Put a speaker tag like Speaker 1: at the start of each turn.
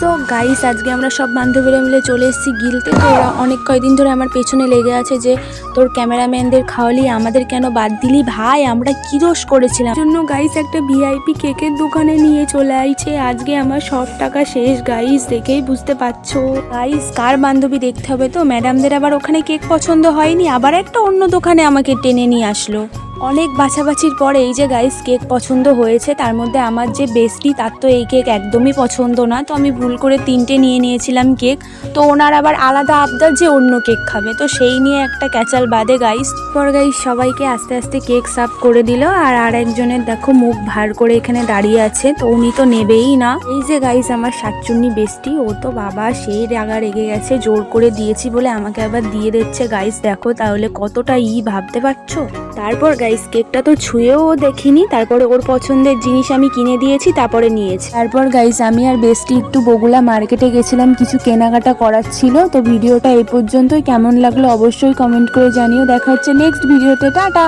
Speaker 1: তো গাইস আজকে আমরা সব বান্ধবীরা মিলে চলে এসেছি গিলতে। তো ওরা অনেক কয়েকদিন ধরে আমার পেছনে লেগে আছে যে তোর ক্যামেরাম্যানদের খাওয়ালি আমাদের কেন বাদ দিলি ভাই, আমরা কি দোষ করেছিলাম। জন্য গাইস একটা ভিআইপি কেকের দোকানে নিয়ে চলে আইছে। আজকে আমার সব টাকা শেষ গাইস, দেখেই বুঝতে পারছো। গাইস কার বান্ধবী দেখতে হবে তো, ম্যাডামদের আবার ওখানে কেক পছন্দ হয়নি, আবার একটা অন্য দোকানে আমাকে টেনে নিয়ে আসলো। অনেক বাছাবাছির পরে এই যে গাইস কেক পছন্দ হয়েছে। তার মধ্যে আমার যে বেস্টি তার তো এই কেক একদমই পছন্দ না, তো আমি ভুল করে 3টে নিয়ে নিয়েছিলাম কেক। তো ওনার আবার আলাদা আবদার যে অন্য কেক খাবে, তো সেই নিয়ে একটা ক্যাচাল বাদে গাইস। পর গাইস সবাইকে আস্তে আস্তে কেক সার্ভ করে দিল। আর একজনের দেখো মুখ ভার করে এখানে দাঁড়িয়ে আছে, তো উনি তো নেবেই না। এই যে গাইস আমার শাকচুন্নি বেস্টি, ও তো বাবা সেই রাগা রেগে গেছে, জোর করে দিয়েছি বলে আমাকে আবার দিয়ে দিচ্ছে গাইস। দেখো তাহলে কতটা ভাবতে পারছো। তারপর গাইস কেকটা তো ছুঁয়েও দেখিনি, তারপরে ওর পছন্দের জিনিস আমি কিনে দিয়েছি, তারপরে নিয়েছি। তারপর গাইস আমি আর বেস্টি একটু বগুলা মার্কেটে গেছিলাম, কিছু কেনাকাটা করার ছিল। তো ভিডিওটা এই পর্যন্তই, কেমন লাগলো অবশ্যই কমেন্ট করে জানিও। দেখা হচ্ছে নেক্সট ভিডিওতে, টাটা।